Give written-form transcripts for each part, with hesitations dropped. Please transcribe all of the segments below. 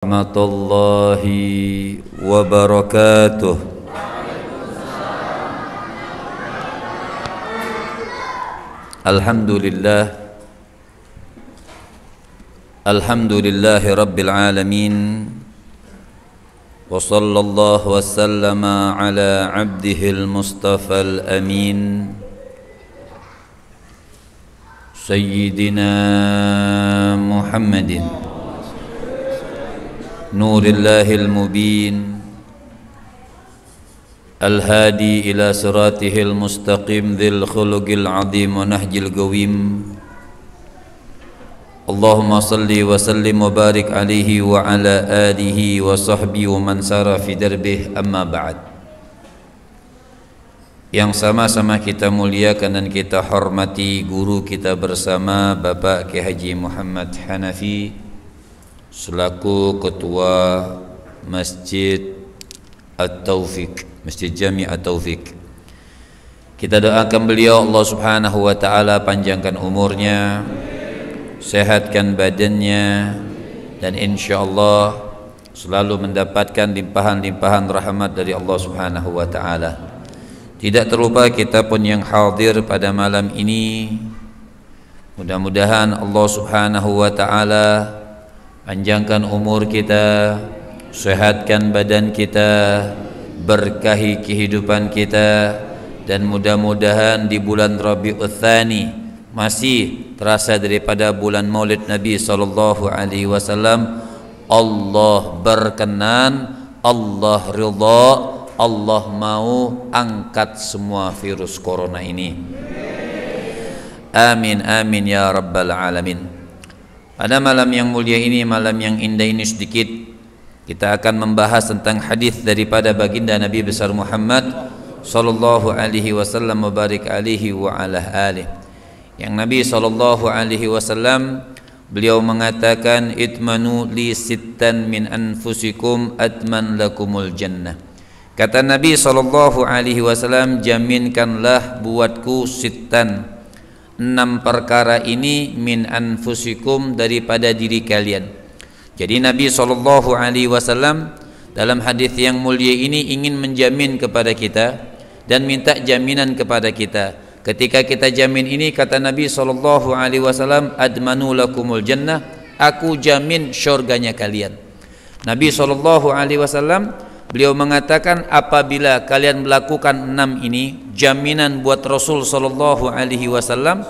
Warahmatullahi wabarakatuh. Alhamdulillahi rabbil alamin. Wa sallallahu wa sallama ala abdihil mustafal amin, Sayyidina Muhammadin Nurillahil mubin, Al-hadi ila siratihil mustaqim, Dhil khuluqil azim wa nahjil qawim. Allahumma salli wa sallim wa barik alaihi wa ala alihi wa sahbihi wa man sara fi darbih, amma ba'd. Yang sama-sama kita muliakan dan kita hormati guru kita bersama Bapak Kiai Haji Muhammad Hanafi selaku Ketua Masjid At-Taufiq, Masjid Jami At-Taufiq. Kita doakan beliau, Allah Subhanahu wa taala panjangkan umurnya, sehatkan badannya, dan insyaallah selalu mendapatkan limpahan-limpahan rahmat dari Allah Subhanahu wa taala. Tidak terlupa kita pun yang hadir pada malam ini, mudah-mudahan Allah Subhanahu wa taala panjangkan umur kita, sehatkan badan kita, berkahi kehidupan kita, dan mudah-mudahan di bulan Rabiul Tsani masih terasa daripada bulan Maulid Nabi sallallahu alaihi wasallam, Allah berkenan, Allah ridha, Allah mau angkat semua virus corona ini. Amin amin ya rabbal alamin. Pada malam yang mulia ini, malam yang indah ini, sedikit kita akan membahas tentang hadis daripada baginda Nabi besar Muhammad sallallahu alaihi wasallam wa barik alaihi wa ala alihi. Yang Nabi sallallahu alaihi wasallam beliau mengatakan, itmanu li sittan min anfusikum atman lakumul jannah. Kata Nabi sallallahu alaihi wasallam, jaminkanlah buatku sittan, 6 perkara ini, min anfusikum, daripada diri kalian. Jadi Nabi sallallahu alaihi wasallam dalam hadis yang mulia ini ingin menjamin kepada kita dan minta jaminan kepada kita. Ketika kita jamin ini, kata Nabi sallallahu alaihi wasallam, admanu lakumul jannah, aku jamin syurganya kalian. Nabi sallallahu alaihi wasallam beliau mengatakan, apabila kalian melakukan 6 ini, jaminan buat Rasul sallallahu alaihi wasallam,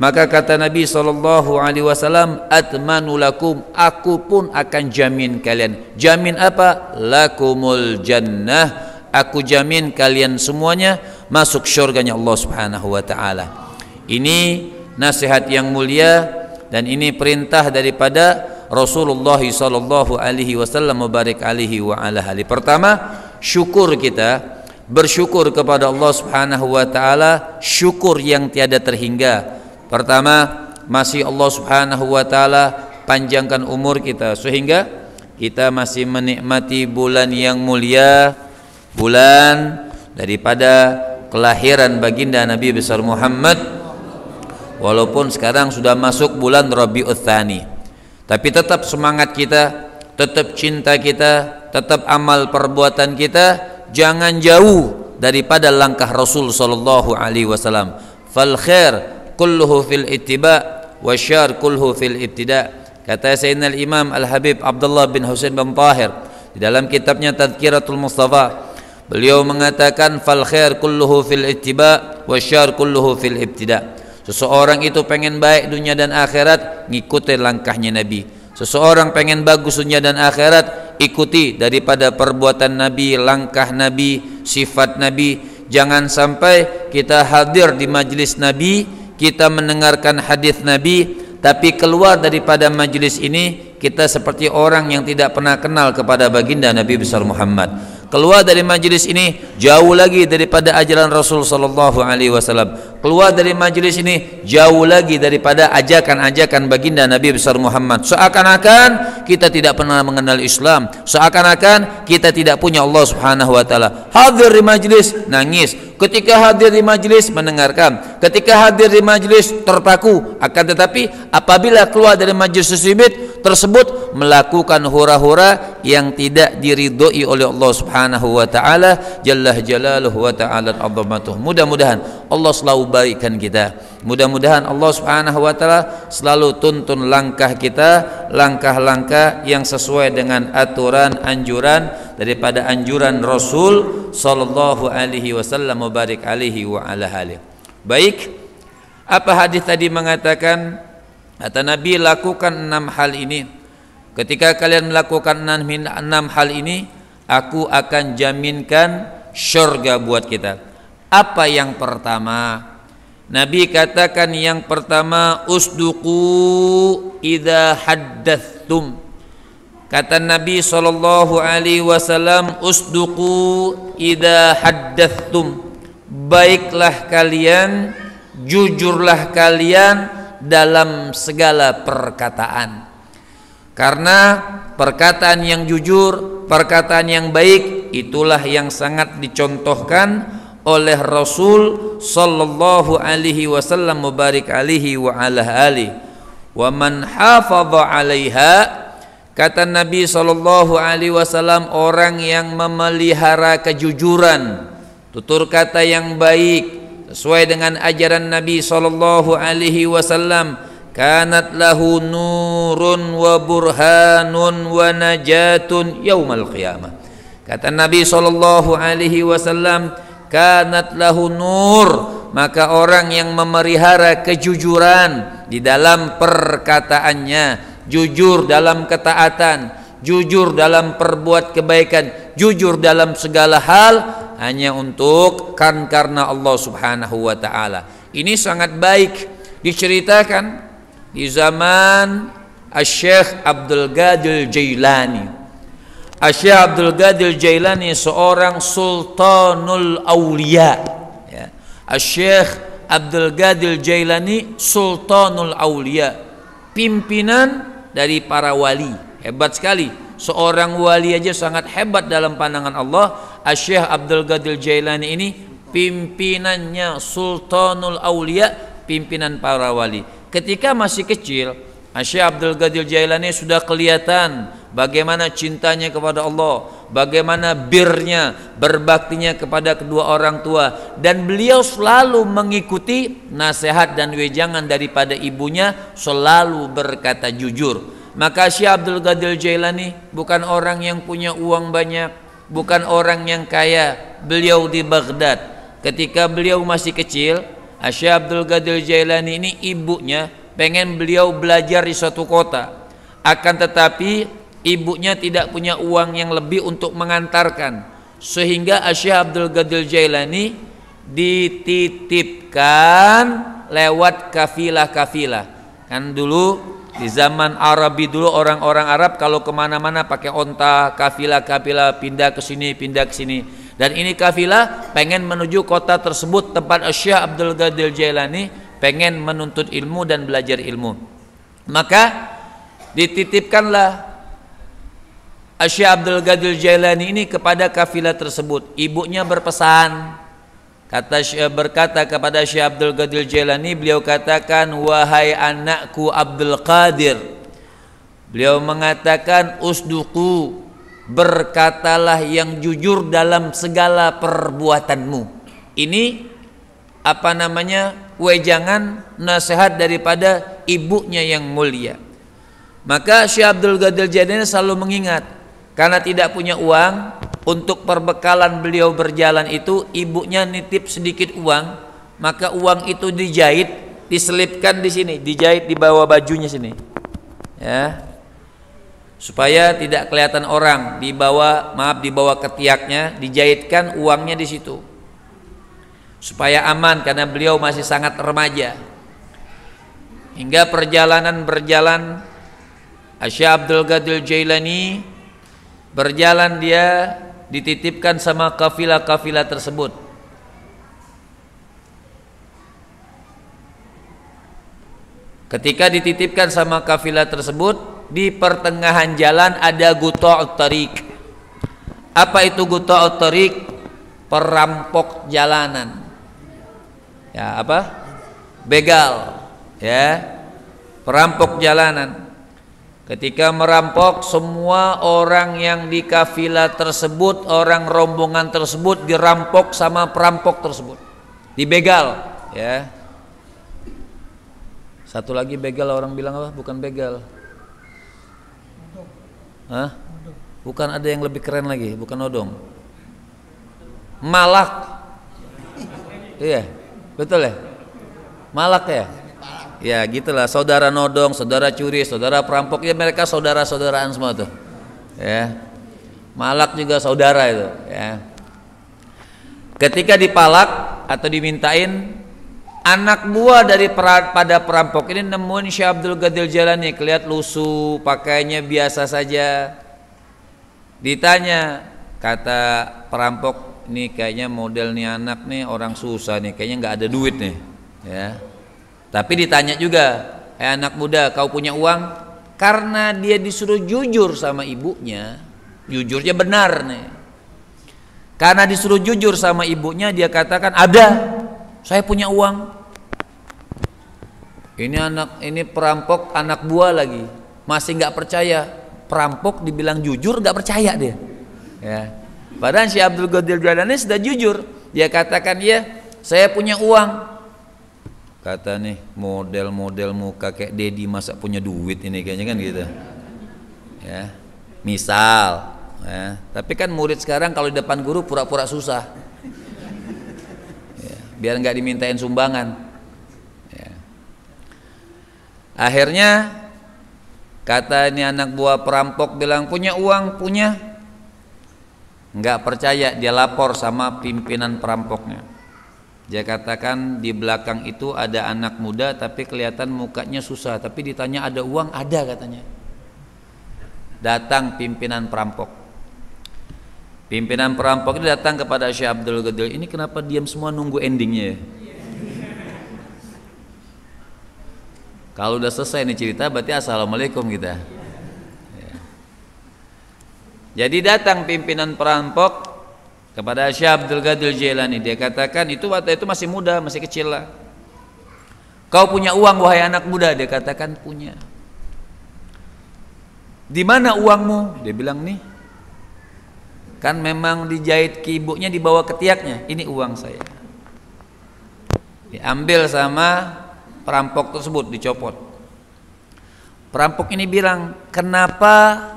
maka kata Nabi sallallahu alaihi wasallam, atmanu lakum, aku pun akan jamin kalian. Jamin apa? Lakumul jannah, aku jamin kalian semuanya masuk syurganya Allah Subhanahu wa taala. Ini nasihat yang mulia dan ini perintah daripada Rasulullah sallallahu alaihi wasallam mubarak alaihi wa ala alihi. Pertama, syukur kita, bersyukur kepada Allah Subhanahu wa taala, syukur yang tiada terhingga. Pertama, masih Allah Subhanahu wa taala panjangkan umur kita sehingga kita masih menikmati bulan yang mulia, bulan daripada kelahiran baginda Nabi besar Muhammad. Walaupun sekarang sudah masuk bulan Rabiul Tsani, tapi tetap semangat kita, tetap cinta kita, tetap amal perbuatan kita jangan jauh daripada langkah Rasul sallallahu alaihi wasallam. Fal khair kulluhu fil ittiba wa syarr kulluhu fil ibtida. Kata Sayyidina Imam Al-Habib Abdullah bin Husain bin Tahir di dalam kitabnya Tadhkiratul Mustafa, beliau mengatakan, fal khair kulluhu fil ittiba wa syarr kulluhu fil ibtida. Seseorang itu pengen baik dunia dan akhirat, ngikuti langkahnya Nabi. Seseorang pengen bagus dunia dan akhirat, ikuti daripada perbuatan Nabi, langkah Nabi, sifat Nabi. Jangan sampai kita hadir di majlis Nabi, kita mendengarkan hadis Nabi, tapi keluar daripada majlis ini kita seperti orang yang tidak pernah kenal kepada baginda Nabi besar Muhammad. Keluar dari majlis ini jauh lagi daripada ajaran Rasul sallallahu alaihi wasallam. Keluar dari majlis ini jauh lagi daripada ajakan-ajakan baginda Nabi besar Muhammad. Seakan-akan kita tidak pernah mengenal Islam, seakan-akan kita tidak punya Allah Subhanahu wa taala. Hadir di majlis nangis, Ketika hadir di majelis mendengarkan, ketika hadir di majelis terpaku. Akan tetapi apabila keluar dari majelis tersebut melakukan hura-hura yang tidak diridhoi oleh Allah Subhanahu wa taala jalla jalaluhu wa ta'ala azamatuh. Mudah-mudahan Allah selalu baikkan kita. Mudah-mudahan Allah Subhanahu wa taala selalu tuntun langkah kita, langkah-langkah yang sesuai dengan aturan anjuran daripada anjuran Rasul sallallahu alaihi wasallam mubarik alaihi wa ala alihi. Baik, apa hadis tadi mengatakan? Kata Nabi, lakukan 6 hal ini. Ketika kalian melakukan 6 hal ini, aku akan jaminkan syurga buat kita. Apa yang pertama? Nabi katakan yang pertama, usduqu idza haddatstum. Kata Nabi sallallahu alaihi wasallam, usduqu idza haddatstum. Baiklah kalian, jujurlah kalian dalam segala perkataan. Karena perkataan yang jujur, perkataan yang baik, itulah yang sangat dicontohkan oleh Rasul sallallahu alaihi wasallam mubarik alaihi wa ala alihi. Wa man hafadha 'alaiha, kata Nabi sallallahu alaihi wasallam, orang yang memelihara kejujuran, tutur kata yang baik sesuai dengan ajaran Nabi sallallahu alaihi wasallam, kanat lahu nurun wa burhanun wa najatun yaumal qiyamah. Kata Nabi sallallahu alaihi wasallam, kanat lahu nur, maka orang yang memelihara kejujuran di dalam perkataannya, jujur dalam ketaatan, jujur dalam perbuat kebaikan, jujur dalam segala hal, hanya untuk karena Allah Subhanahu wa taala. Ini sangat baik diceritakan di zaman Asy-Syaikh Abdul Qadir Jailani. Asy-Syaikh Abdul Qadir Jailani seorang sultanul auliya, ya. Asy-Syaikh Abdul Qadir Jailani sultanul auliya, pimpinan dari para wali. Hebat sekali. Seorang wali aja sangat hebat dalam pandangan Allah. Asy-Syaikh Abdul Qadir Jailani ini pimpinannya sultanul auliya, pimpinan para wali. Ketika masih kecil, Asy-Syaikh Abdul Qadir Jailani sudah kelihatan bagaimana cintanya kepada Allah, bagaimana birnya, berbaktinya kepada kedua orang tua, dan beliau selalu mengikuti nasihat dan wejangan daripada ibunya, selalu berkata jujur. Maka Syekh Abdul Qadir Jailani bukan orang yang punya uang banyak, bukan orang yang kaya. Beliau di Baghdad. Ketika beliau masih kecil, Syekh Abdul Qadir Jailani ini ibunya pengen beliau belajar di suatu kota. Akan tetapi ibunya tidak punya uang yang lebih untuk mengantarkan, sehingga Syekh Abdul Qadir Jailani dititipkan lewat kafilah-kafilah. Kan dulu di zaman Arabi dulu, orang-orang Arab kalau kemana-mana pakai onta, kafilah-kafilah, pindah ke sini, pindah ke sini. Dan ini kafilah pengen menuju kota tersebut tempat Syekh Abdul Qadir Jailani pengen menuntut ilmu dan belajar ilmu. Maka dititipkanlah Syekh Abdul Qadir Jailani ini kepada kafilah tersebut. Ibunya berpesan, berkata kepada Syekh Abdul Qadir Jailani, beliau katakan, wahai anakku Abdul Qadir, beliau mengatakan, usduqu, berkatalah yang jujur dalam segala perbuatanmu. Ini apa namanya, wejangan nasihat daripada ibunya yang mulia. Maka Syekh Abdul Qadir Jailani selalu mengingat, karena tidak punya uang untuk perbekalan beliau berjalan itu, ibunya nitip sedikit uang, maka uang itu dijahit, diselipkan di sini, dijahit di bawah bajunya sini, ya, supaya tidak kelihatan orang. Di bawah ketiaknya dijahitkan uangnya di situ, supaya aman karena beliau masih sangat remaja. Hingga perjalanan berjalan, Syekh Abdul Qadir Jailani berjalan, dia dititipkan sama kafilah-kafilah tersebut. Ketika dititipkan sama kafilah tersebut, di pertengahan jalan ada Quta'ut Tariq. Apa itu Quta'ut Tariq? perampok jalanan. Ya, apa? Begal, ya. Perampok jalanan. Ketika merampok, semua orang yang di kafilah tersebut, orang rombongan tersebut dirampok sama perampok tersebut. Dibegal, ya. Satu lagi begal, orang bilang apa? Bukan begal. Hah? Bukan, ada yang lebih keren lagi, bukan odong. Malak. Iya, betul ya? Malak ya? Ya gitulah, saudara nodong, saudara curi, saudara perampok, ya mereka saudara-saudaraan semua tuh. Ya. Malak juga saudara itu, ya. Ketika dipalak atau dimintain, anak buah pada perampok ini nemuin Syekh Abdul Qadir Jailani, kelihatan lusuh, pakaiannya biasa saja. Ditanya, kata perampok, ini kayaknya model nih anak nih orang susah nih, kayaknya nggak ada duit nih, ya. Tapi ditanya juga, anak muda, kau punya uang? Karena dia disuruh jujur sama ibunya, jujurnya benar nih. Karena disuruh jujur sama ibunya, dia katakan, ada, saya punya uang. Ini perampok anak buah lagi, masih nggak percaya. Perampok dibilang jujur, nggak percaya dia. Ya. Padahal Syekh Abdul Qadir Jailani sudah jujur. Dia katakan, iya, saya punya uang. Kata nih, model-model muka kayak Dedi masa punya duit ini kayaknya kan gitu. Ya, misal. Ya. Tapi kan murid sekarang kalau di depan guru pura-pura susah. Ya, biar nggak dimintain sumbangan. Ya. Akhirnya kata ini anak buah perampok bilang, punya uang, punya. Nggak percaya, dia lapor sama pimpinan perampoknya. Dia katakan di belakang itu ada anak muda tapi kelihatan mukanya susah, tapi ditanya ada uang, ada katanya. Datang pimpinan perampok. Pimpinan perampok itu datang kepada Syekh Abdul Qadir, ini kenapa diam semua nunggu endingnya ya? Kalau udah selesai nih cerita berarti assalamualaikum kita. Ya. Jadi datang pimpinan perampok kepada Syekh Abdul Qadir Jailani, dia katakan itu waktu itu masih muda, masih kecil lah. Kau punya uang wahai anak muda, dia katakan punya. Di mana uangmu? Dia bilang nih, kan memang dijahit ke ibunya, dibawa ke tiaknya, ini uang saya. Diambil sama perampok tersebut, dicopot. Perampok ini bilang, kenapa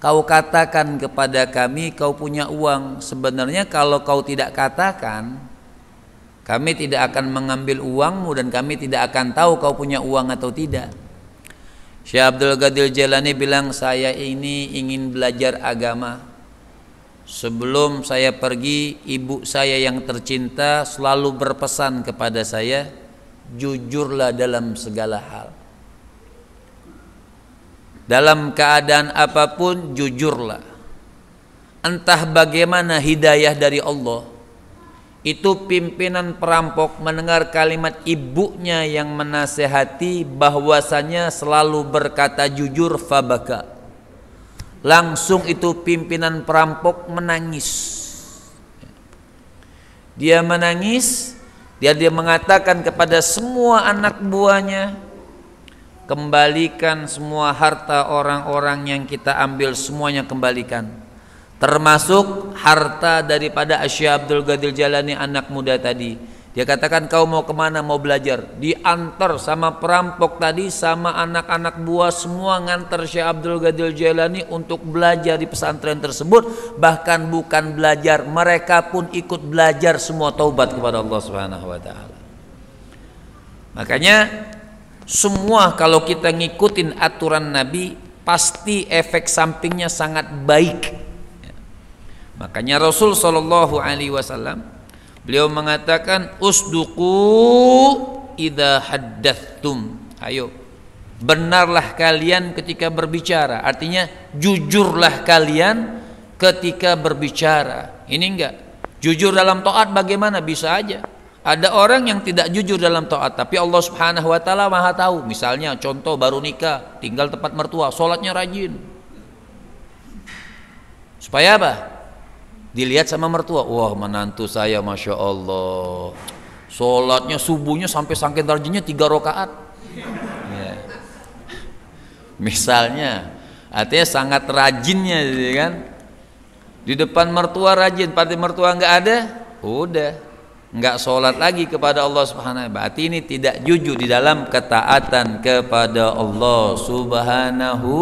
kau katakan kepada kami kau punya uang? Sebenarnya kalau kau tidak katakan, kami tidak akan mengambil uangmu dan kami tidak akan tahu kau punya uang atau tidak. Syekh Abdul Qadir Jailani bilang, saya ini ingin belajar agama. Sebelum saya pergi, ibu saya yang tercinta selalu berpesan kepada saya, jujurlah dalam segala hal. Dalam keadaan apapun jujurlah. Entah bagaimana hidayah dari Allah. Itu pimpinan perampok mendengar kalimat ibunya yang menasehati bahwasanya selalu berkata jujur, fabaka. Langsung itu pimpinan perampok menangis. Dia menangis, dia mengatakan kepada semua anak buahnya, kembalikan semua harta orang-orang yang kita ambil, semuanya kembalikan, termasuk harta daripada Syekh Abdul Qadir Jailani anak muda tadi. Dia katakan, kau mau kemana? Mau belajar. Diantar sama perampok tadi, sama anak-anak buah semua ngantar Syekh Abdul Qadir Jailani untuk belajar di pesantren tersebut. Bahkan bukan belajar, mereka pun ikut belajar semua, taubat kepada Allah Subhanahu wa taala. Makanya semua kalau kita ngikutin aturan Nabi, pasti efek sampingnya sangat baik. Makanya Rasul sallallahu alaihi wasallam beliau mengatakan, usduqu idza haddatstum. Ayo, benarlah kalian ketika berbicara. Artinya jujurlah kalian ketika berbicara. Ini enggak jujur dalam taat, bagaimana? Bisa aja ada orang yang tidak jujur dalam taat, tapi Allah Subhanahu wa taala Maha tahu. Misalnya contoh baru nikah, tinggal tempat mertua, sholatnya rajin. Supaya apa? Dilihat sama mertua, wah menantu saya Masya Allah, sholatnya subuhnya sampai sangkin rajinnya 3 rakaat. Ya. Misalnya, artinya sangat rajinnya, gitu kan? Di depan mertua rajin, pada mertua nggak ada, udah nggak sholat lagi kepada Allah Subhanahu. Berarti ini tidak jujur di dalam ketaatan kepada Allah Subhanahu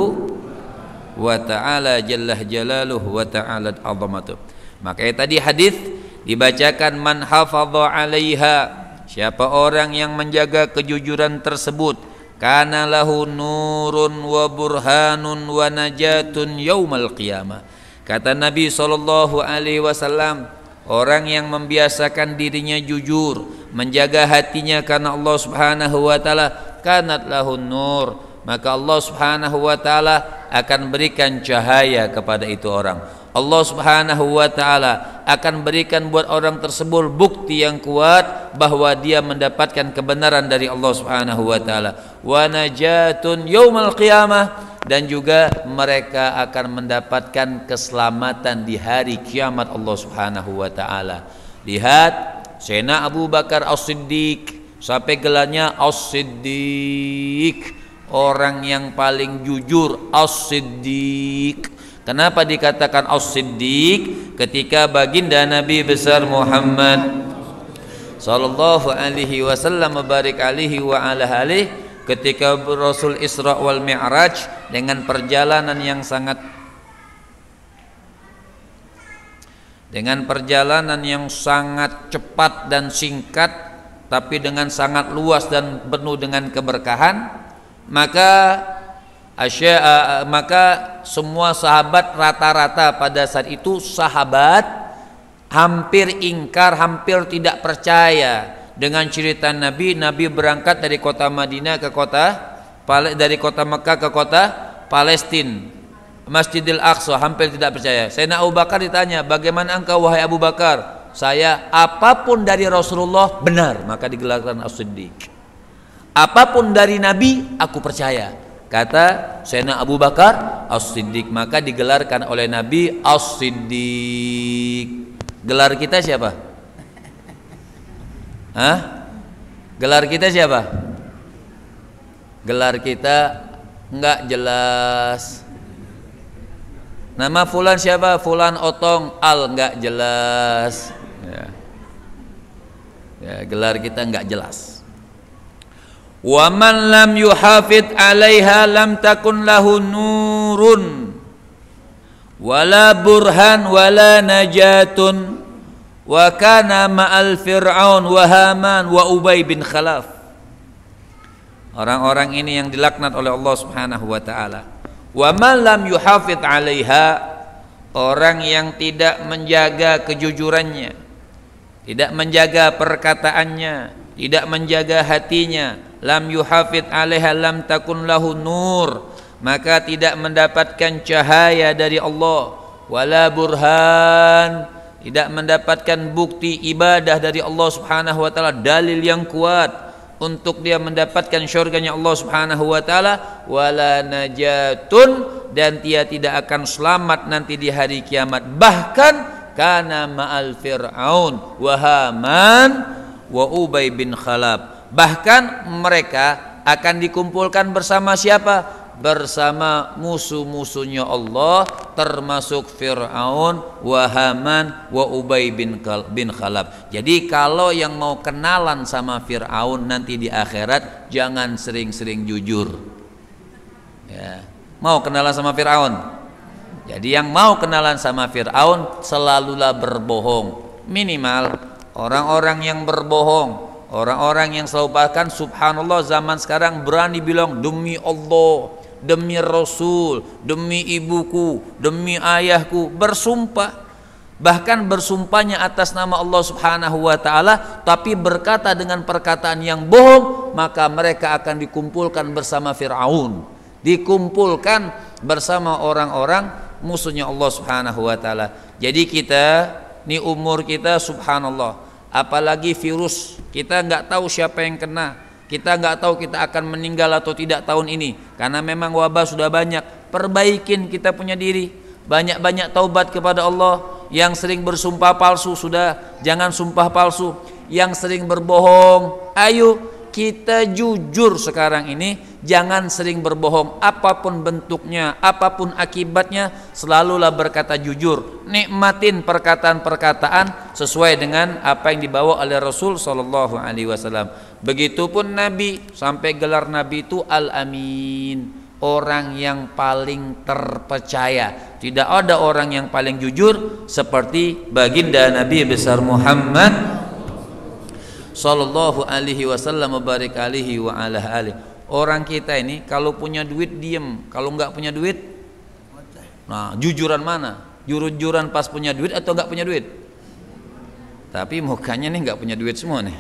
wa ta'ala jalla jalaluhu wa ta'ala azamatuh. Makanya tadi hadis dibacakan, man hafadha 'alaiha, siapa orang yang menjaga kejujuran tersebut, kana lahu nurun wa burhanun wa najatun yaumal qiyamah. Kata Nabi sallallahu alaihi wasallam, orang yang membiasakan dirinya jujur, menjaga hatinya karena Allah Subhanahu wa taala, kanat lahu nur, maka Allah Subhanahu wa taala akan berikan cahaya kepada itu orang. Allah Subhanahu wa taala akan berikan buat orang tersebut bukti yang kuat bahwa dia mendapatkan kebenaran dari Allah Subhanahu wa taala. Wa najatun yaumal qiyamah, dan juga mereka akan mendapatkan keselamatan di hari kiamat Allah Subhanahu wa taala. Lihat Sayyidina Abu Bakar As-Siddiq, sampai gelarnya As-Siddiq, orang yang paling jujur, As-Siddiq. Kenapa dikatakan As-Siddiq? Ketika baginda Nabi besar Muhammad sallallahu alaihi wasallam barik alaihi wa ala alihi, ketika Rasul Isra wal Mi'raj dengan perjalanan yang sangat cepat dan singkat, tapi dengan sangat luas dan penuh dengan keberkahan, maka semua sahabat rata-rata pada saat itu sahabat hampir ingkar, hampir tidak percaya dengan cerita Nabi. Nabi berangkat dari kota Madinah ke dari kota Mekah ke kota Palestina, Masjidil Aqsa, hampir tidak percaya. Sayyidina Abu Bakar ditanya, bagaimana engkau wahai Abu Bakar? Saya apapun dari Rasulullah benar, maka digelarkan As-Siddiq. Apapun dari Nabi aku percaya, kata Sayyidina Abu Bakar As-Siddiq, maka digelarkan oleh Nabi As-Siddiq. Gelar kita siapa? Gelar kita siapa? Gelar kita enggak jelas. Nama fulan siapa? Fulan Otong Al, enggak jelas. Ya, gelar kita enggak jelas. Wa man lam yuhafid 'alaiha lam takun lahu nurun wala burhan wala najatun wa kana ma'al fir'aun wa haman wa ubay bin khalaf. Orang-orang ini yang dilaknat oleh Allah Subhanahu wa taala. Wa man lam yuhafid 'alaiha, orang yang tidak menjaga kejujurannya, tidak menjaga perkataannya, tidak menjaga hatinya, lam yuhafid 'alaiha lam takun lahu nur, maka tidak mendapatkan cahaya dari Allah, wala burhan, tidak mendapatkan bukti ibadah dari Allah Subhanahu wa taala, dalil yang kuat untuk dia mendapatkan syurganya Allah Subhanahu wa taala, wala najatun, dan dia tidak akan selamat nanti di hari kiamat. Bahkan kana ma'al fir'aun wa haman wa ubay bin khalaf, bahkan mereka akan dikumpulkan bersama siapa? Bersama musuh-musuhnya Allah, termasuk Fir'aun, wa Haman, wa Ubay bin Khalaf. Jadi kalau yang mau kenalan sama Fir'aun nanti di akhirat, jangan sering-sering jujur ya. Mau kenalan sama Fir'aun, jadi yang mau kenalan sama Fir'aun selalulah berbohong. Minimal orang-orang yang berbohong, orang-orang yang selalu bahkan subhanallah zaman sekarang berani bilang demi Allah, demi Rasul, demi ibuku, demi ayahku, bersumpah, bahkan bersumpahnya atas nama Allah Subhanahu wa taala, tapi berkata dengan perkataan yang bohong, maka mereka akan dikumpulkan bersama Fir'aun, dikumpulkan bersama orang-orang musuhnya Allah Subhanahu wa taala. Jadi kita ini umur kita subhanallah, apalagi virus, kita nggak tahu siapa yang kena, kita nggak tahu kita akan meninggal atau tidak tahun ini, karena memang wabah sudah banyak. Perbaikin kita punya diri, banyak-banyak taubat kepada Allah. yang sering bersumpah palsu sudah jangan sumpah palsu, yang sering berbohong ayo kita jujur sekarang ini, jangan sering berbohong apapun bentuknya, apapun akibatnya, selalulah berkata jujur, nikmatin perkataan-perkataan sesuai dengan apa yang dibawa oleh Rasul sallallahu alaihi wasallam. Begitupun Nabi, sampai gelar Nabi itu Al-Amin, orang yang paling terpercaya. Tidak ada orang yang paling jujur seperti baginda Nabi besar Muhammad sallallahu alaihi wasallam barik alihi wa ala alihi. Orang kita ini kalau punya duit diem, kalau nggak punya duit, nah jujuran mana? Jujuran pas punya duit atau nggak punya duit? Tapi mukanya nih nggak punya duit semua nih.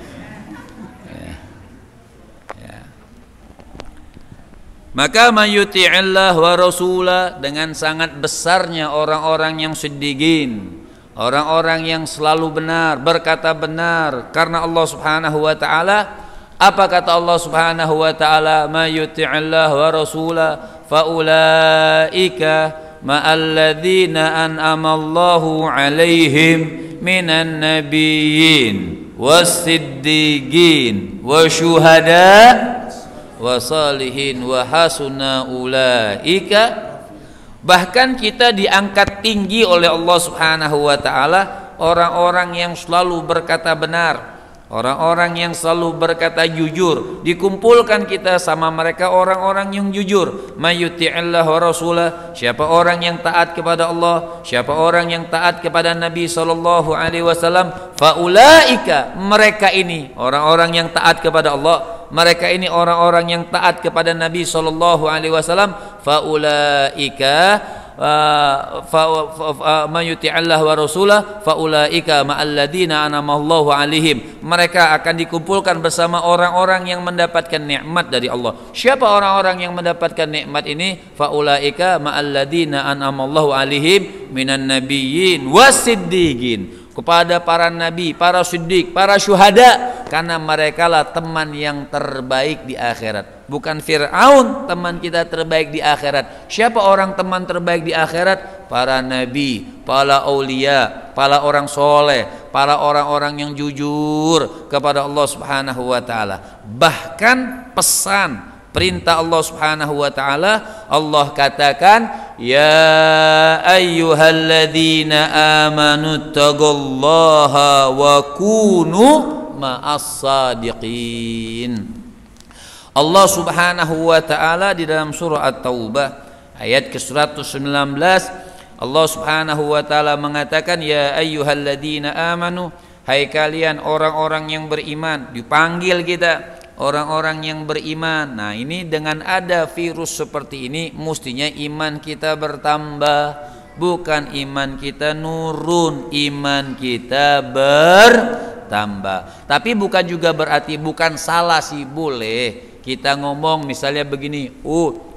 Maka mayuti'illah wa rasulah, dengan sangat besarnya orang-orang yang siddiqin, orang-orang yang selalu benar, berkata benar karena Allah Subhanahu wa taala. Apa kata Allah Subhanahu wa taala? Mayuti'illah wa rasulah faulaika ma'alladzina an'amallahu 'alaihim minan nabiyyin was-siddiqin wasyuhada wasalihin wa hasuna ulaika. Bahkan kita diangkat tinggi oleh Allah Subhanahu wa taala orang-orang yang selalu berkata benar, orang-orang yang selalu berkata jujur, dikumpulkan kita sama mereka orang-orang yang jujur. Mayuti'illah wa rasulah, siapa orang yang taat kepada Allah, siapa orang yang taat kepada Nabi sallallahu alaihi wasallam, faulaika, mereka ini orang-orang yang taat kepada Allah, mereka ini orang-orang yang taat kepada Nabi sallallahu alaihi wasallam, faulaika mayuti'illah wa rasulah faulaika ma'alladzina an'amallahu alaihim, mereka akan dikumpulkan bersama orang-orang yang mendapatkan nikmat dari Allah. Siapa orang-orang yang mendapatkan nikmat ini? Faulaika ma'alladzina an'amallahu alaihim minan nabiyyin wasiddiqin, kepada para nabi, para siddiq, para syuhada, karena merekalah teman yang terbaik di akhirat. Bukan Fir'aun teman kita terbaik di akhirat. Siapa orang teman terbaik di akhirat? Para nabi, para aulia, para orang soleh, para orang-orang yang jujur kepada Allah Subhanahu wa taala. Bahkan pesan perintah Allah Subhanahu wa taala, Allah katakan, ya ayyuhalladzina amanu taqullaha wa kunu ma'as sadiqin. Allah Subhanahu wa taala di dalam surah At-Taubah ayat ke-119, Allah Subhanahu wa taala mengatakan, ya ayyuhalladzina amanu, hai kalian orang-orang yang beriman. Dipanggil kita orang-orang yang beriman. Nah, ini dengan ada virus seperti ini, mestinya iman kita bertambah, bukan iman kita nurun, iman kita bertambah. Tapi bukan juga berarti, bukan salah sih, boleh kita ngomong misalnya begini,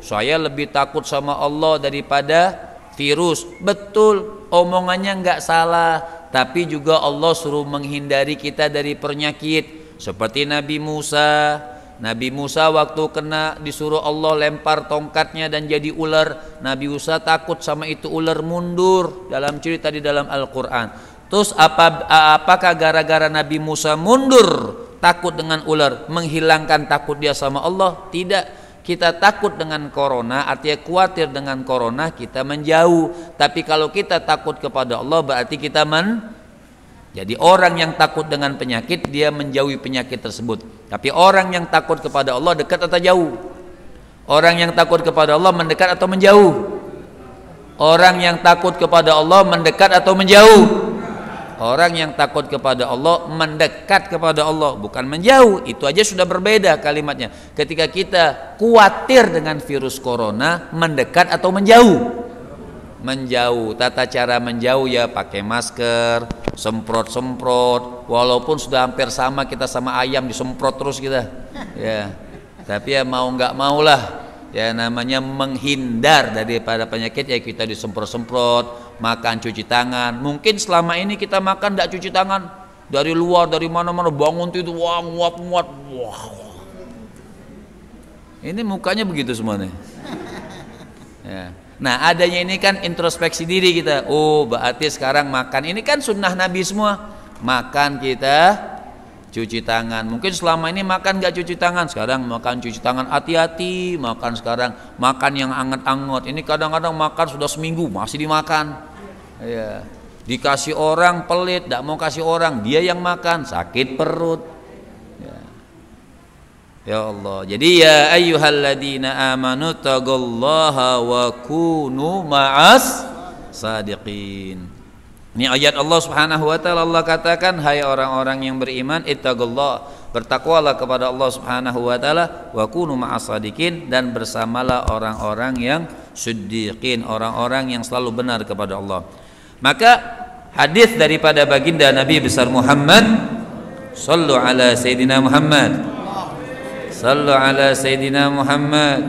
saya lebih takut sama Allah daripada virus. Betul, omongannya nggak salah, tapi juga Allah suruh menghindari kita dari penyakit. Seperti Nabi Musa waktu kena disuruh Allah lempar tongkatnya dan jadi ular, Nabi Musa takut sama itu ular, mundur, dalam cerita di dalam Al-Quran. Terus apakah gara-gara Nabi Musa mundur takut dengan ular menghilangkan takut dia sama Allah? Tidak. Kita takut dengan corona, artinya khawatir dengan corona, kita menjauh. Tapi kalau kita takut kepada Allah, berarti kita jadi orang yang takut dengan penyakit, dia menjauhi penyakit tersebut. Tapi orang yang takut kepada Allah dekat atau jauh? Orang yang takut kepada Allah mendekat atau menjauh? Orang yang takut kepada Allah mendekat atau menjauh? Orang yang takut kepada Allah mendekat kepada Allah, bukan menjauh. Itu aja sudah berbeda kalimatnya. Ketika kita khawatir dengan virus corona, mendekat atau menjauh? Menjauh. Tata cara menjauh ya pakai masker, semprot-semprot. Walaupun sudah hampir sama kita sama ayam, disemprot terus kita. Ya. Tapi ya mau nggak maulah. Ya namanya menghindar daripada penyakit, ya kita disemprot-semprot, makan cuci tangan. Mungkin selama ini kita makan tidak cuci tangan, dari luar, dari mana-mana, bangun itu wah nguap-nguap, wah. Ini mukanya begitu semuanya. Ya. Nah, adanya ini kan introspeksi diri kita. Oh, berarti sekarang makan ini kan sunnah Nabi semua. Makan kita cuci tangan. Mungkin selama ini makan gak cuci tangan, sekarang makan cuci tangan. Hati-hati makan sekarang, makan yang anget-anget. Ini kadang-kadang makan sudah seminggu masih dimakan. Ya. Dikasih orang pelit, tidak mau kasih orang, dia yang makan, sakit perut. Ya Allah. Jadi ya ayyuhalladzina amanu taqullaha wa kunu ma'as sadiqin. Ini ayat Allah Subhanahu wa taala. Allah katakan, hai orang-orang yang beriman, ittaqullah, bertakwalah kepada Allah Subhanahu wa taala, wa kunu ma'as sadiqin, dan bersamalah orang-orang yang siddiqin, orang-orang yang selalu benar kepada Allah. Maka hadis daripada baginda Nabi besar Muhammad, sallu ala sayyidina Muhammad, sallu ala sayyidina Muhammad.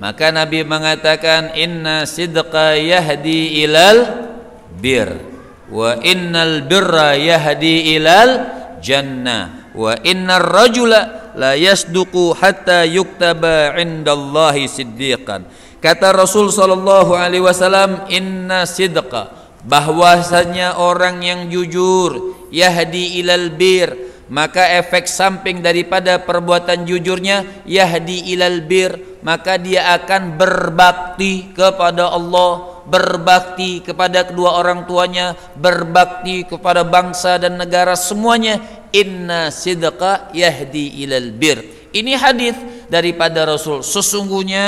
Maka Nabi mengatakan, inna sidqa yahdi ilal bir, wa innal birra yahdi ilal jannah, wa innar rajula la yasduqu hatta yuktaba indallahi siddiqan. Kata Rasul sallallahu alaihi wasallam, inna sidqa, bahwasanya orang yang jujur, yahdi ilal bir, maka efek samping daripada perbuatan jujurnya, yahdi ilal bir, maka dia akan berbakti kepada Allah, berbakti kepada kedua orang tuanya, berbakti kepada bangsa dan negara semuanya. Inna sidqa yahdi ilal bir. Ini hadis daripada Rasul. Sesungguhnya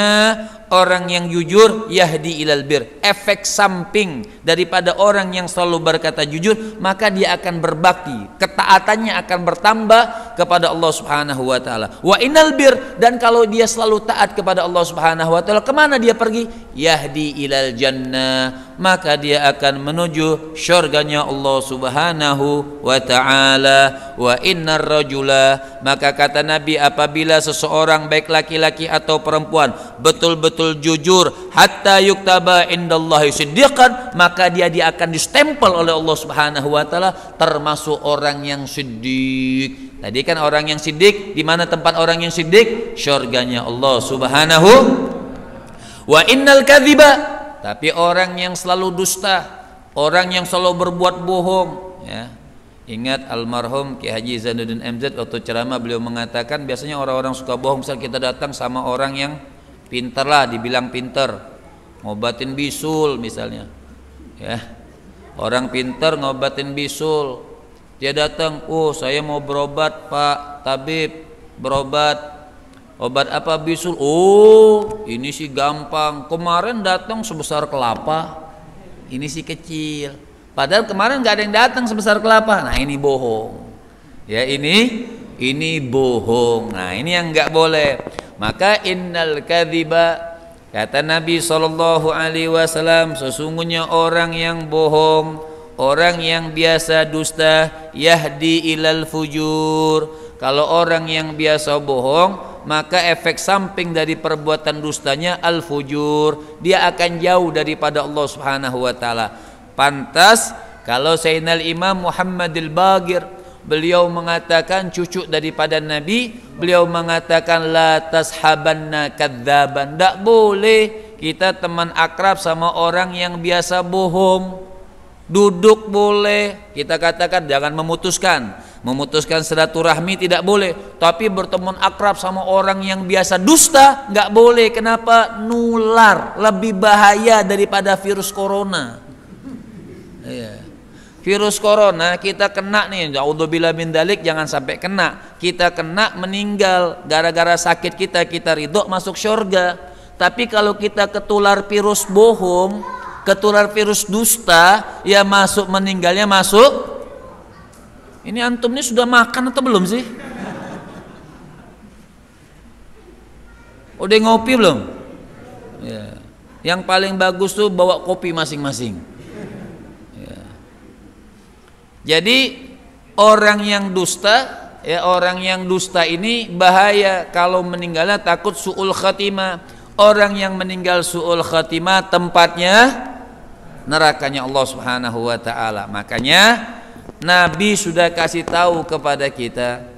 orang yang jujur yahdi ilal bir. Efek samping daripada orang yang selalu berkata jujur, maka dia akan berbakti, ketaatannya akan bertambah kepada Allah Subhanahu wa taala. Wa innal bir, dan kalau dia selalu taat kepada Allah Subhanahu wa taala, kemana dia pergi? Yahdi ilal jannah, maka dia akan menuju syurganya Allah Subhanahu wa taala. Wa innar rajula, maka kata Nabi, apabila seseorang baik laki-laki atau perempuan betul-betul jujur, hatta yuktaba indallahi siddiqan, maka dia akan distempel oleh Allah Subhanahu wa taala termasuk orang yang siddiq. Tadi kan orang yang siddiq, di mana tempat orang yang siddiq? Syurganya Allah Subhanahu. Wa innal kadhiba, tapi orang yang selalu dusta, orang yang selalu berbuat bohong, ya. Ingat almarhum Ki Haji Zainuddin MZ waktu ceramah, beliau mengatakan biasanya orang-orang suka bohong. Misal kita datang sama orang yang pintar lah, dibilang pintar, ngobatin bisul misalnya, ya, orang pintar ngobatin bisul, dia datang, oh saya mau berobat Pak Tabib, berobat, obat apa bisul? Oh ini sih gampang, kemarin datang sebesar kelapa, ini sih kecil. Padahal kemarin nggak ada yang datang sebesar kelapa. Nah ini bohong, ya, ini bohong. Nah ini yang nggak boleh. Maka innal kadhiba, kata Nabi sallallahu alaihi wasallam, sesungguhnya orang yang bohong, orang yang biasa dusta, yahdi ilal fujur. Kalau orang yang biasa bohong, maka efek samping dari perbuatan dustanya al fujur, dia akan jauh daripada Allah Subhanahu wa taala. Pantas kalau Sayyidina Imam Muhammadil Baqir, beliau mengatakan, cucu daripada Nabi, beliau mengatakan la tashabanna kadzaban, tidak boleh kita teman akrab sama orang yang biasa bohong. Duduk boleh, kita katakan jangan memutuskan silaturahmi tidak boleh, tapi berteman akrab sama orang yang biasa dusta nggak boleh. Kenapa? Nular, lebih bahaya daripada virus corona. Ya. Virus corona kita kena nih, naudzubillah min dzalik, jangan sampai kena. Kita kena meninggal gara-gara sakit kita ridho masuk surga. Tapi kalau kita ketular virus bohong, ketular virus dusta, ya masuk meninggalnya masuk. Ini antum ini sudah makan atau belum sih? Udah ngopi belum? Ya. Yang paling bagus tuh bawa kopi masing-masing. Jadi orang yang dusta, ya, orang yang dusta ini bahaya, kalau meninggalnya takut su'ul khatimah. Orang yang meninggal su'ul khatimah tempatnya nerakanya Allah Subhanahu wa taala. Makanya Nabi sudah kasih tahu kepada kita.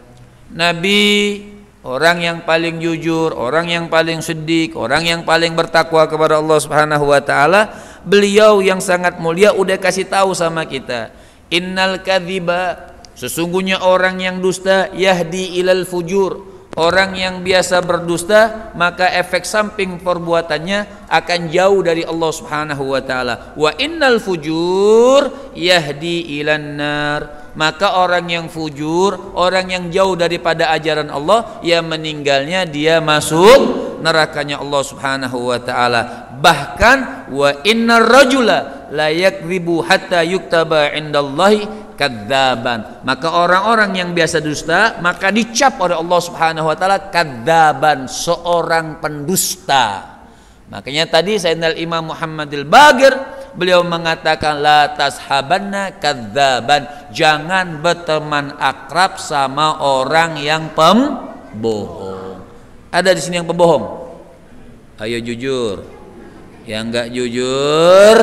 Nabi orang yang paling jujur, orang yang paling siddiq, orang yang paling bertakwa kepada Allah Subhanahu wa taala, beliau yang sangat mulia udah kasih tahu sama kita, innal kadhiba, sesungguhnya orang yang dusta, yahdi ilal fujur, orang yang biasa berdusta maka efek samping perbuatannya akan jauh dari Allah Subhanahu wa taala. Wa innal fujur yahdi ilan nar, maka orang yang fujur, orang yang jauh daripada ajaran Allah, ya meninggalnya dia masuk nerakanya Allah Subhanahu wa taala. Bahkan wa innar rajula la yakdzibu hatta yuktaba indallahi kadzaban, maka orang-orang yang biasa dusta maka dicap oleh Allah Subhanahu wa taala kadzaban, seorang pendusta. Makanya tadi Sayyidina Imam Muhammadil Baqir beliau mengatakan la tashabanna kadzaban, jangan berteman akrab sama orang yang pembohong. Ada di sini yang pembohong? Ayo jujur. Yang enggak jujur.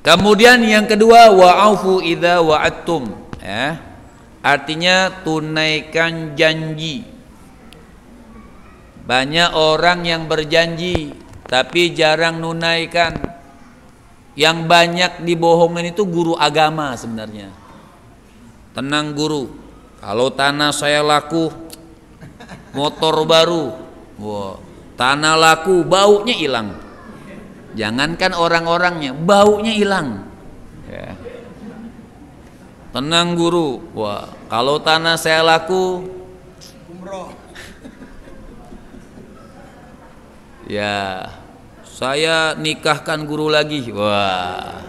Kemudian yang kedua, wa'afu idza wa'adtum, ya. Artinya tunaikan janji. Banyak orang yang berjanji tapi jarang nunaikan. Yang banyak dibohongin itu guru agama sebenarnya. Tenang guru, kalau tanah saya laku, motor baru, wah, tanah laku, baunya hilang. Jangankan orang-orangnya, baunya hilang. Ya. Tenang guru, wah, kalau tanah saya laku, umroh. Ya, saya nikahkan guru lagi. Wah,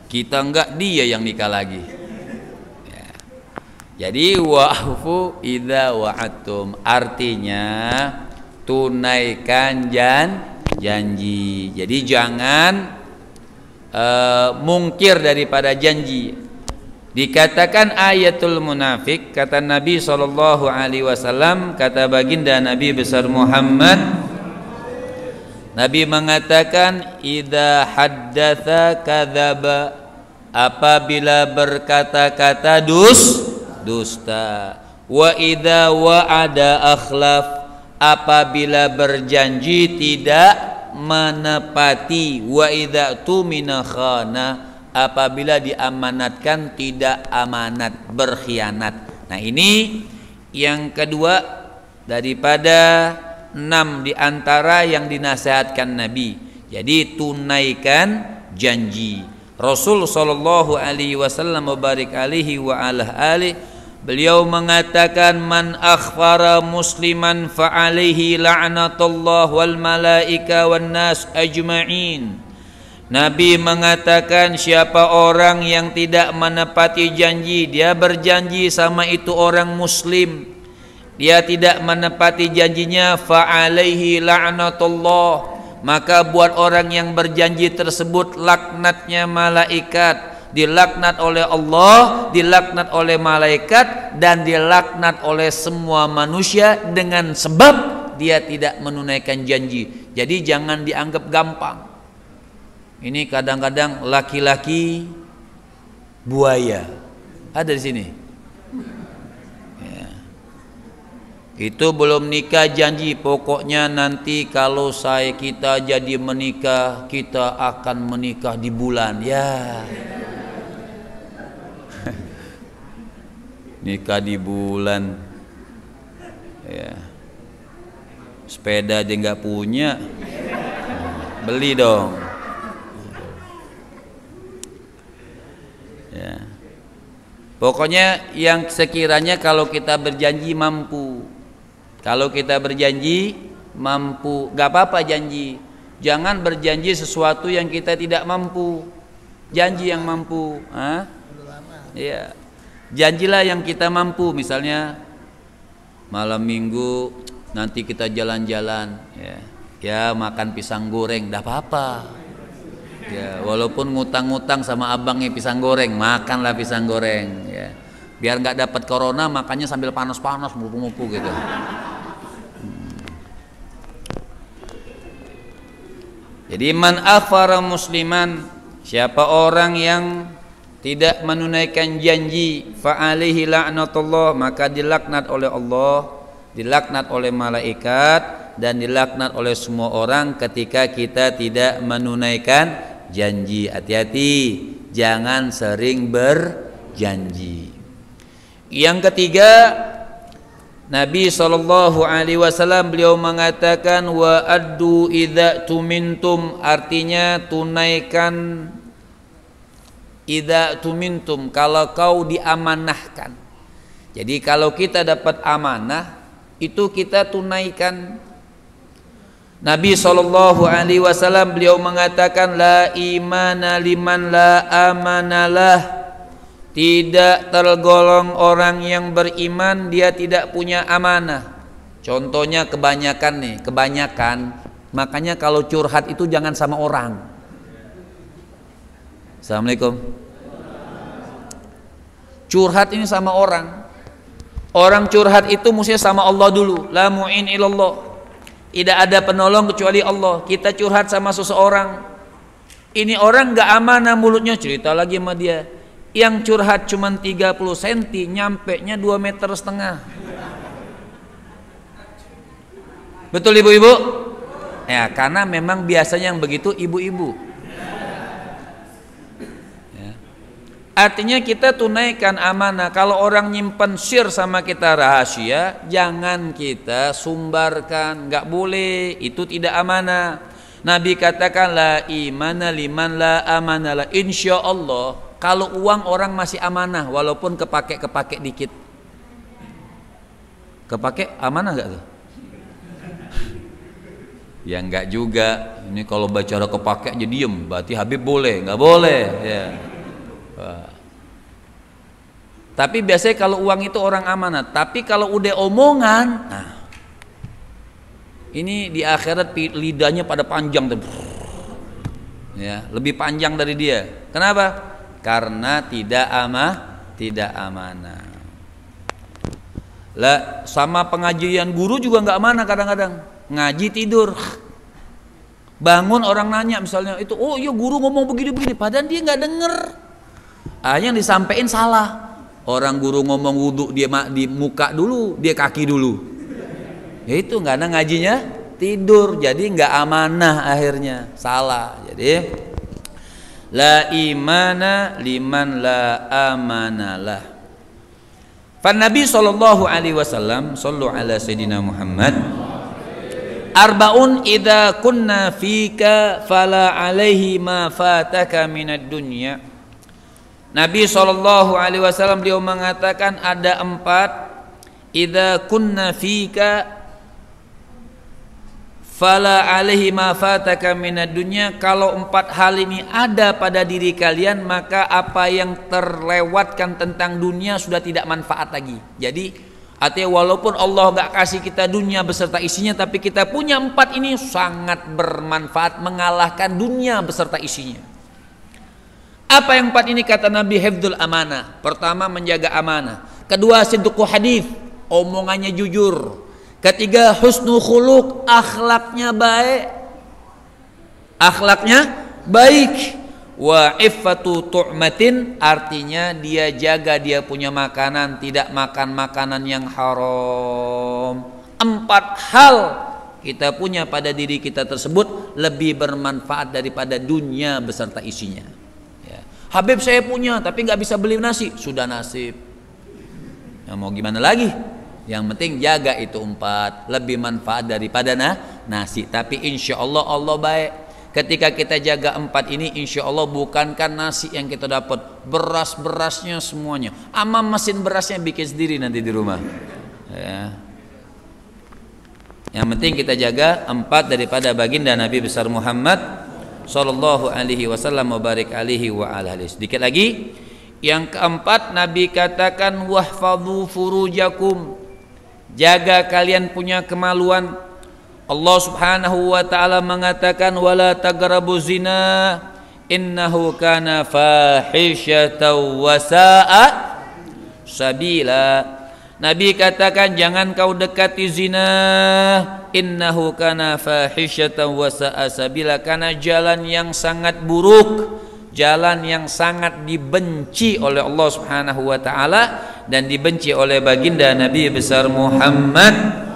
kita enggak, dia yang nikah lagi. Ya. Jadi wa'fu idza wa'adtum, artinya tunaikan janji. Jadi jangan mungkir daripada janji. Dikatakan ayatul munafik, kata Nabi SAW, kata baginda Nabi besar Muhammad, Nabi mengatakan idza haddatsa kadzaba, apabila berkata-kata dusta, wa idza wa'ada akhlaf, apabila berjanji tidak menepati, wa idza tumina khana, apabila diamanatkan tidak amanat, berkhianat. Nah, ini yang kedua daripada 6 diantara yang dinasihatkan Nabi. Jadi tunaikan janji. Rasul sallallahu alaihi wasallam mubarik alaihi wa ala alihi, beliau mengatakan man akhfara musliman fa alaihi la'natullah wal malaika wan nas ajma'in. Nabi mengatakan siapa orang yang tidak menepati janji, dia berjanji sama itu orang muslim, dia tidak menepati janjinya, fa alaihi la'natullah, maka buat orang yang berjanji tersebut laknatnya malaikat, dilaknat oleh Allah, dilaknat oleh malaikat, dan dilaknat oleh semua manusia dengan sebab dia tidak menunaikan janji. Jadi jangan dianggap gampang. Ini kadang-kadang laki-laki buaya ada di sini. Ya. Itu belum nikah janji, pokoknya nanti kalau kita jadi menikah, kita akan menikah di bulan. Ya. Nikah di bulan, ya. Sepeda aja nggak punya, beli dong. Ya. Pokoknya yang sekiranya kalau kita berjanji mampu, kalau kita berjanji mampu, nggak apa-apa janji. Jangan berjanji sesuatu yang kita tidak mampu. Janji yang mampu, ya. Janjilah yang kita mampu, misalnya malam minggu nanti kita jalan-jalan, ya makan pisang goreng, dah apa-apa, ya walaupun ngutang-ngutang sama abangnya pisang goreng, makanlah pisang goreng, ya biar nggak dapat corona, makannya sambil panas-panas, mupu-mupu gitu. Jadi man akhfara musliman, siapa orang yang tidak menunaikan janji, fa'alaihi la'natullah, maka dilaknat oleh Allah, dilaknat oleh malaikat, dan dilaknat oleh semua orang ketika kita tidak menunaikan janji. Hati-hati, jangan sering berjanji. Yang ketiga, Nabi SAW beliau mengatakan wa addu idza tumintum, artinya tunaikan idza tumintum, kalau kau diamanahkan. Jadi kalau kita dapat amanah itu kita tunaikan. Nabi SAW beliau mengatakan la imana liman la amanalah, tidak tergolong orang yang beriman dia tidak punya amanah. Contohnya kebanyakan, makanya kalau curhat itu jangan sama orang. Assalamualaikum. Curhat ini sama orang. Orang curhat itu mestinya sama Allah dulu. La mu'in ilallah. Tidak ada penolong kecuali Allah. Kita curhat sama seseorang, ini orang gak amanah mulutnya, cerita lagi sama dia. Yang curhat cuma 30 cm, nyampe nya 2,5 meter. Betul ibu-ibu? Ya, karena memang biasanya yang begitu ibu-ibu. Artinya kita tunaikan amanah. Kalau orang nyimpen share sama kita rahasia, jangan kita sumbarkan, nggak boleh, itu tidak amanah. Nabi katakan la imana liman la amanah la. Insya Allah kalau uang orang masih amanah walaupun kepake dikit. Kepake amanah nggak tuh? Ya nggak juga. Ini kalau bicara kepake aja diem, berarti Habib boleh, nggak boleh ya. Tapi biasanya kalau uang itu orang amanat. Tapi kalau udah omongan, nah, ini di akhirat lidahnya pada panjang tuh, ya, lebih panjang dari dia. Kenapa? Karena tidak amanah. Lah, sama pengajian guru juga nggak amanah kadang-kadang. Ngaji tidur, bangun orang nanya misalnya itu, oh iya guru ngomong begini-begini, padahal dia nggak denger. Yang disampaikan salah. Orang guru ngomong wudhu dia di muka dulu, dia kaki dulu. Ya itu karena ngajinya tidur, jadi nggak amanah akhirnya, salah. Jadi la imana liman la amanalah. Fan Nabi sallallahu alaihi wasallam, sallu ala sayyidina Muhammad. Arbaun idza kunna fika fala alaihi ma fataka minad dunya. Nabi SAW beliau mengatakan ada 4, idza kunna fika fala alaihi ma fataka minad dunya. Kalau 4 hal ini ada pada diri kalian, maka apa yang terlewatkan tentang dunia sudah tidak manfaat lagi. Jadi artinya walaupun Allah gak kasih kita dunia beserta isinya, tapi kita punya 4 ini sangat bermanfaat, mengalahkan dunia beserta isinya. Apa yang 4 ini kata Nabi? Hifdzul amanah. Pertama, menjaga amanah. Kedua, sidqu hadis, omongannya jujur. Ketiga, husnul khuluq, akhlaknya baik. Wa iffatu tu'matin, artinya dia jaga dia punya makanan, tidak makan makanan yang haram. 4 hal kita punya pada diri kita tersebut lebih bermanfaat daripada dunia beserta isinya. Habib saya punya tapi nggak bisa beli nasi, sudah nasib. Ya, mau gimana lagi? Yang penting jaga itu 4, lebih manfaat daripada nasi. Tapi insya Allah Allah baik. Ketika kita jaga 4 ini, insya Allah bukankan nasi yang kita dapat, berasnya semuanya. Ama mesin berasnya bikin sendiri nanti di rumah. Ya. Yang penting kita jaga 4 daripada baginda Nabi besar Muhammad sallallahu alaihi wasallam wa barik alaihi wa ala alihi. Sedikit lagi. Yang keempat, Nabi katakan wahfadhu furujakum. Jaga kalian punya kemaluan. Allah Subhanahu wa taala mengatakan wala taqrabu zina innahu kana fahishatan wa sa'a sabila. Nabi katakan jangan kau dekati zina, innahu kana fahishatan wa sa'a sabila, karena jalan yang sangat buruk, jalan yang sangat dibenci oleh Allah Subhanahu wa taala dan dibenci oleh baginda Nabi besar Muhammad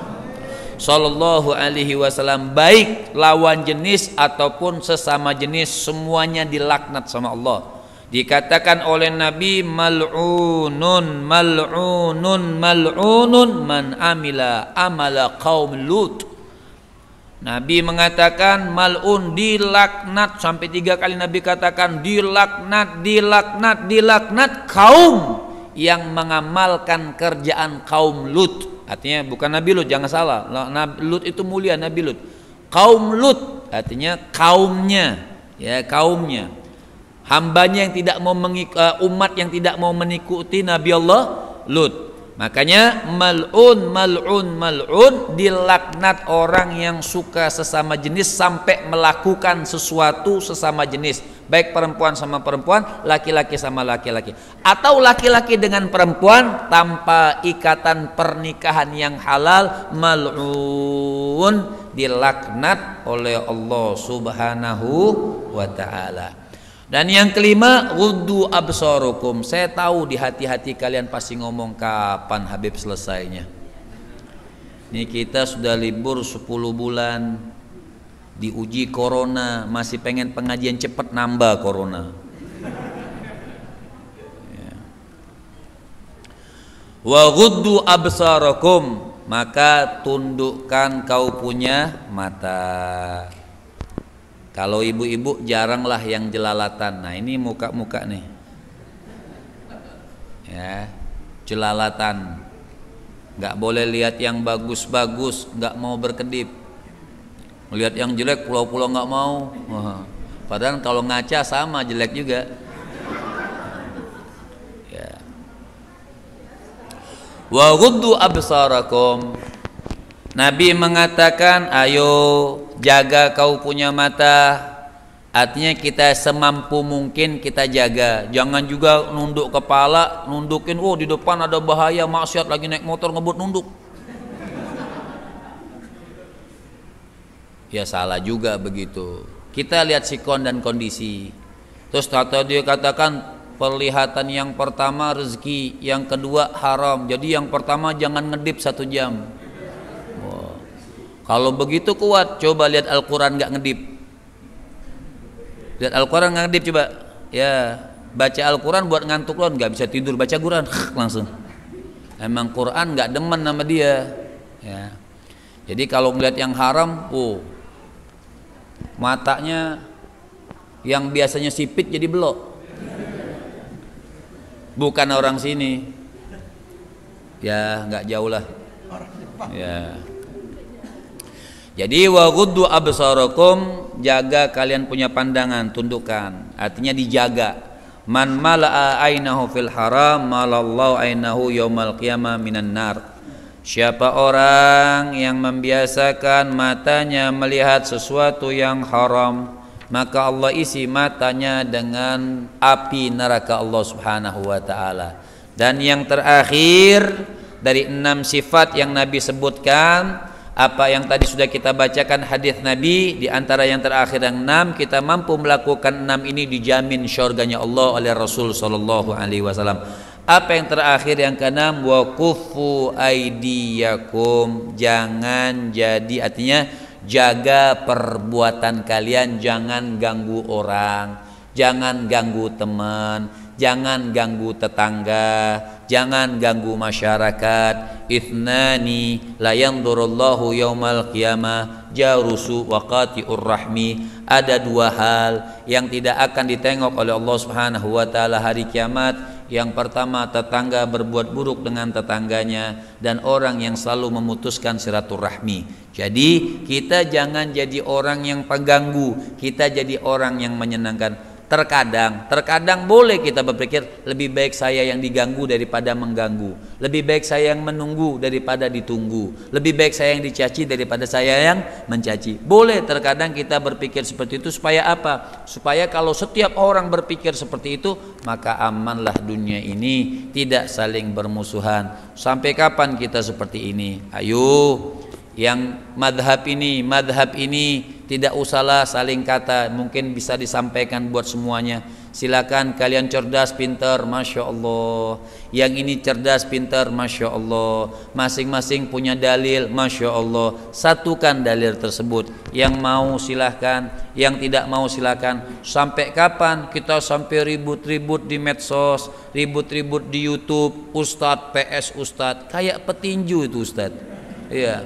sallallahu alaihi wasallam, baik lawan jenis ataupun sesama jenis, semuanya dilaknat sama Allah. Dikatakan oleh Nabi, mal'unun mal'unun mal'unun man amila amala qaum Lut. Nabi mengatakan mal'un, dilaknat, sampai 3 kali Nabi katakan dilaknat, dilaknat, dilaknat kaum yang mengamalkan kerjaan kaum Lut. Artinya bukan Nabi Lut, jangan salah. Nabi Lut itu mulia, Nabi Lut. Kaum Lut artinya kaumnya, ya kaumnya. Hambanya yang tidak mau umat yang tidak mau mengikuti Nabi Allah Lut. Makanya mal'un mal'un mal'un, dilaknat orang yang suka sesama jenis sampai melakukan sesuatu sesama jenis, baik perempuan sama perempuan, laki-laki sama laki-laki, atau laki-laki dengan perempuan tanpa ikatan pernikahan yang halal, mal'un, dilaknat oleh Allah Subhanahu wa ta'ala. Dan yang kelima, ghuddu absarukum. Saya tahu di hati-hati kalian pasti ngomong kapan Habib selesainya. Ini kita sudah libur 10 bulan, diuji corona, masih pengen pengajian cepat, nambah corona. Wa ghuddu absarakum, maka tundukkan kau punya mata. Kalau ibu-ibu jaranglah yang jelalatan. Nah ini muka-muka nih, ya, jelalatan. Nggak boleh lihat yang bagus-bagus, nggak mau berkedip. Melihat yang jelek pulau-pulau nggak mau. Padahal kalau ngaca sama jelek juga. Ya. Wa ghuddu absarakum. Nabi mengatakan, ayo jaga kau punya mata. Artinya kita semampu mungkin kita jaga. Jangan juga nunduk kepala, nundukin, oh di depan ada bahaya, maksiat, lagi naik motor ngebut nunduk. Ya salah juga begitu. Kita lihat sikon dan kondisi. Terus dia katakan, perlihatan yang pertama rezeki, yang kedua haram. Jadi yang pertama jangan ngedip 1 jam. Kalau begitu kuat, coba lihat Al-Quran nggak ngedip. Lihat Al-Quran nggak ngedip coba. Ya, baca Al-Quran buat ngantuk loh, nggak bisa tidur, baca Quran langsung. Emang Quran nggak demen sama dia. Ya. Jadi kalau ngeliat yang haram, matanya yang biasanya sipit jadi belok. Bukan orang sini. Ya, nggak jauh lah. Ya. Jadi wa ghuddu absarakum, jaga kalian punya pandangan, tundukkan. Artinya dijaga. Man mala'a ainahu fil haram malallahu ainahu yaumal qiyamah minan nar. Siapa orang yang membiasakan matanya melihat sesuatu yang haram, maka Allah isi matanya dengan api neraka Allah Subhanahu wa taala. Dan yang terakhir dari 6 sifat yang Nabi sebutkan, apa yang tadi sudah kita bacakan hadis Nabi, di antara yang terakhir yang 6, kita mampu melakukan 6 ini dijamin syurganya Allah oleh Rasul sallallahu alaihi wasallam. Apa yang terakhir yang ke-6, wa kuffu aidiyakum, jangan jadi, artinya jaga perbuatan kalian, jangan ganggu orang, jangan ganggu teman, jangan ganggu tetangga, jangan ganggu masyarakat. Ithnani la yanzurullahu yaumal qiyamah jarusu wa qati'ur rahmi. Ada 2 hal yang tidak akan ditengok oleh Allah Subhanahu wa taala hari kiamat. Yang pertama, tetangga berbuat buruk dengan tetangganya, dan orang yang selalu memutuskan silaturahmi. Jadi kita jangan jadi orang yang pengganggu, kita jadi orang yang menyenangkan. Terkadang boleh kita berpikir, lebih baik saya yang diganggu daripada mengganggu, lebih baik saya yang menunggu daripada ditunggu, lebih baik saya yang dicaci daripada saya yang mencaci. Boleh terkadang kita berpikir seperti itu. Supaya apa? Supaya kalau setiap orang berpikir seperti itu, maka amanlah dunia ini, tidak saling bermusuhan. Sampai kapan kita seperti ini? Ayo, yang madhab ini tidak usahlah saling kata, mungkin bisa disampaikan buat semuanya. silakan kalian cerdas, pintar, Masya Allah. Yang ini cerdas, pintar, Masya Allah. Masing-masing punya dalil, Masya Allah. Satukan dalil tersebut. Yang mau silahkan, yang tidak mau silahkan. Sampai kapan kita sampai ribut-ribut di medsos, ribut-ribut di YouTube, Ustadz PS Ustadz, kayak petinju itu Ustadz. Iya,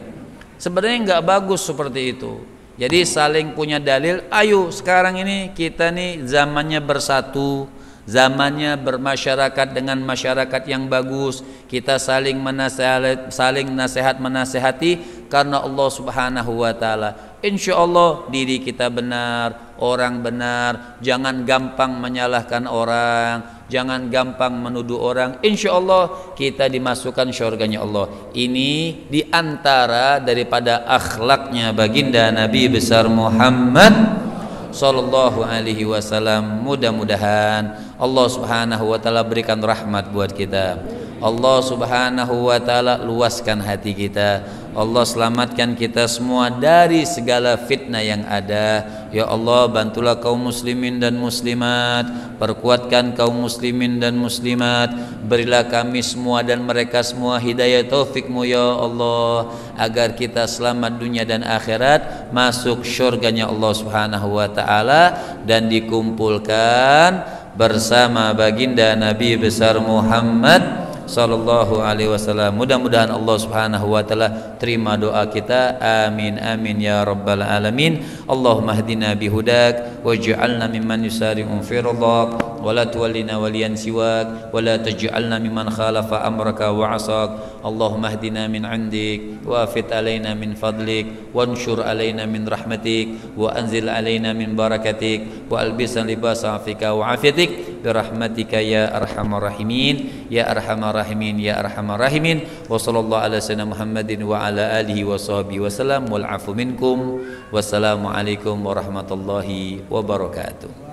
sebenarnya nggak bagus seperti itu. Jadi saling punya dalil. Ayo sekarang ini kita nih zamannya bersatu, zamannya bermasyarakat dengan masyarakat yang bagus. Kita saling nasihat menasehati karena Allah Subhanahu wa taala. Insya Allah diri kita benar, orang benar. Jangan gampang menyalahkan orang, jangan gampang menuduh orang. Insya Allah kita dimasukkan syurganya Allah. Ini diantara daripada akhlaknya baginda Nabi besar Muhammad Sallallahu alaihi wasallam. Mudah-mudahan Allah Subhanahu wa taala berikan rahmat buat kita. Allah Subhanahu wa taala luaskan hati kita. Allah selamatkan kita semua dari segala fitnah yang ada. Ya Allah, bantulah kaum muslimin dan muslimat, perkuatkan kaum muslimin dan muslimat. Berilah kami semua dan mereka semua hidayah taufikmu ya Allah, agar kita selamat dunia dan akhirat, masuk syurganya Allah Subhanahu wa taala, dan dikumpulkan bersama baginda Nabi besar Muhammad Sallallahu alaihi wasallam. Mudah-mudahan Allah Subhanahu wa taala terima doa kita. Amin amin ya rabbal alamin. Allahumma hdina bihudak waj'alna mimman yusari'u fi ridhak wa la tuwallina waliyan siwak wa la taj'alna mimman khalafa amraka wa 'asak. Allahumma hdina min 'indik wa afid alaina min fadlik wanshur alaina min rahmatik wa anzil alaina min barakatik wa albisan libasa afika wa afiatik birahmatika ya arhamar rahimin ya arhamar rahimin ya arhamar rahimin. Wa sallallahu ala sayyidina Muhammadin wa ala alihi wa sahbihi wasallam wal afu minkum. Wassalamu alaikum warahmatullahi wabarakatuh.